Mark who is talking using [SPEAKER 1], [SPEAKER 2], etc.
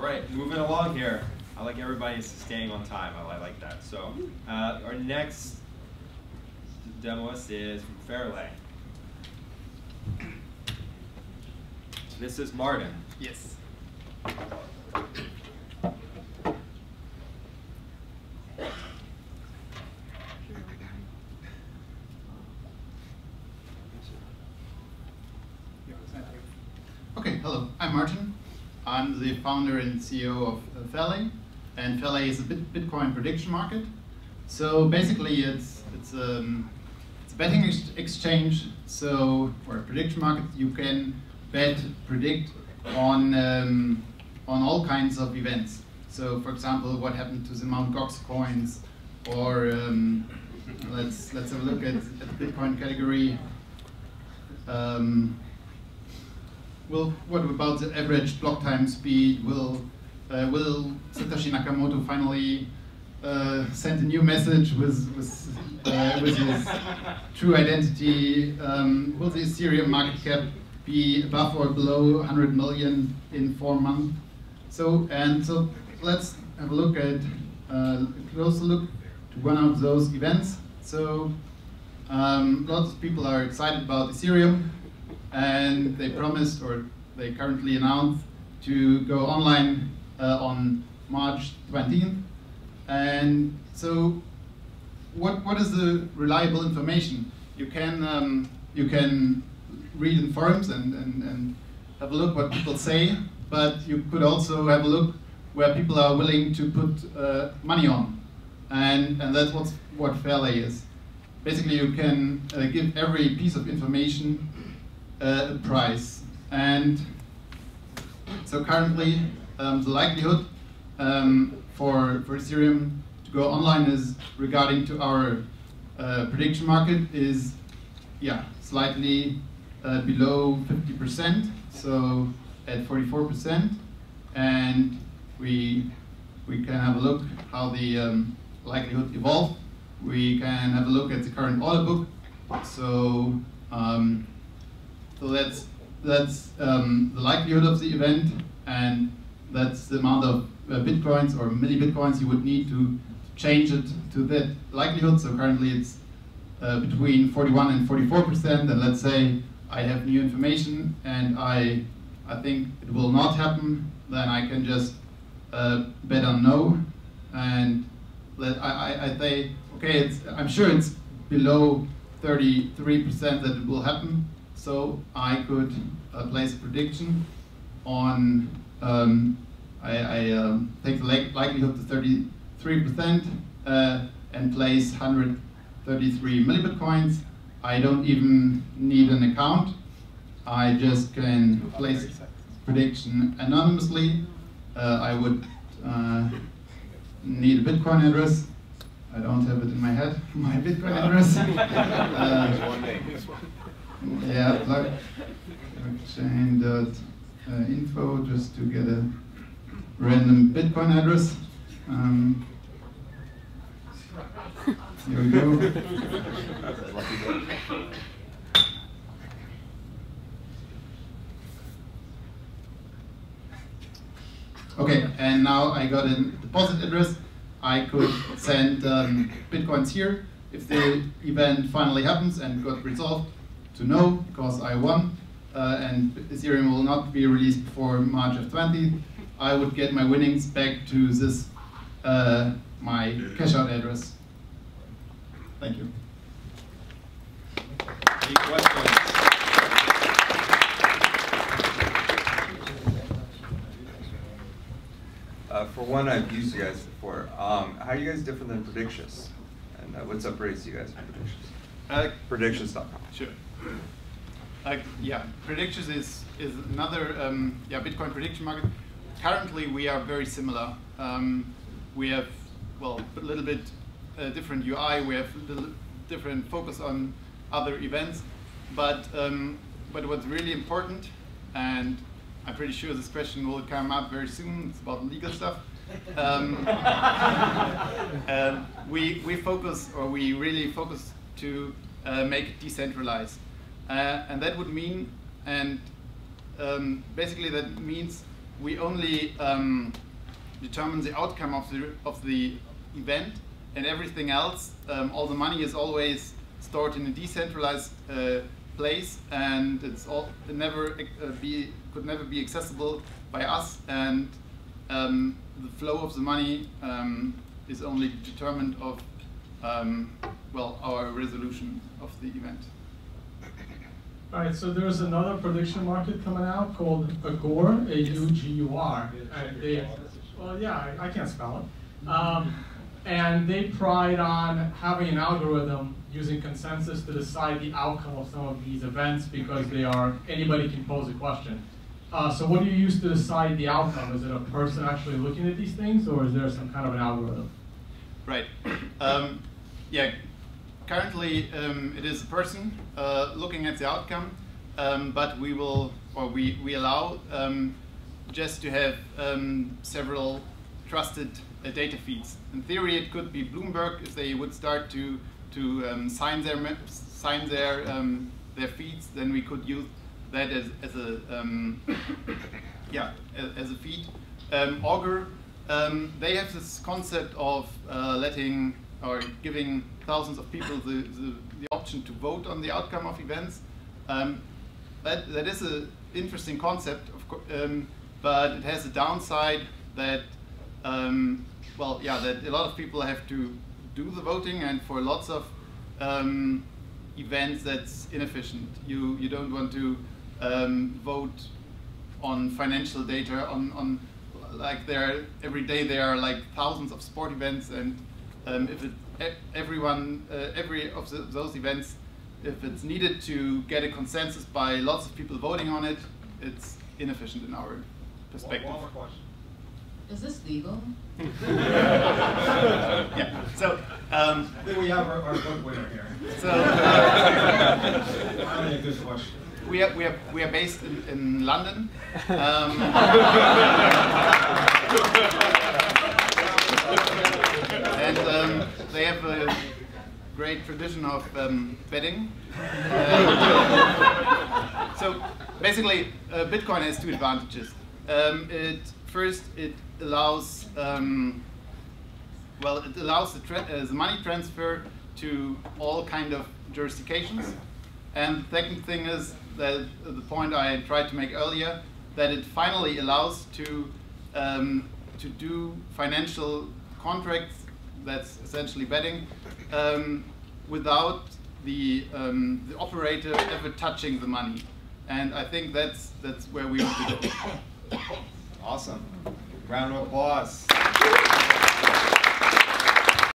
[SPEAKER 1] right, moving along here. I like everybody staying on time. I like that. So our next demoist is from Fairlay. This is Martin.
[SPEAKER 2] Yes.
[SPEAKER 3] Okay, hello, I'm Martin. I'm the founder and CEO of Fairlay, and Fairlay is a Bitcoin prediction market. So basically, it's a betting exchange. So for a prediction market, you can predict on all kinds of events. So for example, what happened to the Mt. Gox coins, or let's have a look at the Bitcoin category. Well, what about the average block time speed? Will Satoshi Nakamoto finally send a new message with his true identity? Will the Ethereum market cap be above or below 100 million in 4 months? So let's have a look at a closer look to one of those events. So lots of people are excited about Ethereum, and they promised, or they currently announced, to go online on March 20th. And so what is the reliable information? You can read in forums and have a look what people say, but you could also have a look where people are willing to put money on. And that's what Fairlay is. Basically, you can give every piece of information a price. And so currently, the likelihood for Ethereum to go online is, regarding to our prediction market, is slightly below 50%, so at 44%. And we can have a look how the likelihood evolved. We can have a look at the current order book. So that's the likelihood of the event, and that's the amount of bitcoins or milli-bitcoins you would need to change it to that likelihood. So currently it's between 41 and 44%, and let's say I have new information and I think it will not happen, then I can just bet on no, and I say, okay, I'm sure it's below 33% that it will happen. So I could place a prediction on, I take the likelihood to 33% and place 133 millibitcoins. I don't even need an account. I just can place prediction anonymously. I would need a Bitcoin address. I don't have it in my head, my Bitcoin address. Yeah, blockchain.info, just to get a random Bitcoin address. Here we go. Okay, and now I got a deposit address. I could send Bitcoins here. If the event finally happens and got resolved, to no, because I won, and Ethereum will not be released before March of 20, I would get my winnings back to this, my cash out address. Thank you.
[SPEAKER 1] Any questions?
[SPEAKER 4] For one, I've used you guys before. How are you guys different than Predictious? And what separates you guys from Predictious? Predictious.com.
[SPEAKER 3] Sure. Yeah, Predictious is another Bitcoin prediction market. Currently, we are very similar. We have, well, a little bit different UI. We have a little different focus on other events. But what's really important, and I'm pretty sure this question will come up very soon, it's about legal stuff. We focus, or we really focus to make it decentralized. And that would mean, and basically that means we only determine the outcome of the event, and everything else, all the money is always stored in a decentralized place, and could never be accessible by us, and the flow of the money is only determined of well, our resolution of the event.
[SPEAKER 2] All right, so there's another prediction market coming out called Augur, A-U-G-U-R. Well, yeah, I can't spell it. And they pride on having an algorithm using consensus to decide the outcome of some of these events because anybody can pose a question. So what do you use to decide the outcome? Is it a person actually looking at these things, or is there some kind of an algorithm?
[SPEAKER 3] Right. Yeah. Currently, it is a person looking at the outcome, but we allow just to have several trusted data feeds. In theory, it could be Bloomberg if they would start to sign their feeds. Then we could use that as a feed. Augur, they have this concept of letting or giving thousands of people the option to vote on the outcome of events. That is an interesting concept, of course, but it has a downside that that a lot of people have to do the voting, and for lots of events that's inefficient. You don't want to vote on financial data on like every day there are like thousands of sport events, and if every of those events, if it's needed to get a consensus by lots of people voting on it, it's inefficient in our perspective.
[SPEAKER 5] One more question.
[SPEAKER 6] Is this legal?
[SPEAKER 3] Yeah. So
[SPEAKER 5] I think we have our book winner here.
[SPEAKER 3] So
[SPEAKER 5] Finally, a good question.
[SPEAKER 3] we are based in London. And they have a great tradition of betting. So basically, Bitcoin has two advantages. First, it allows the money transfer to all kind of jurisdictions. And the second thing is that the point I tried to make earlier, that it finally allows to do financial contracts, that's essentially betting, without the operator ever touching the money. And I think that's where we want to go.
[SPEAKER 1] Awesome. Round of applause.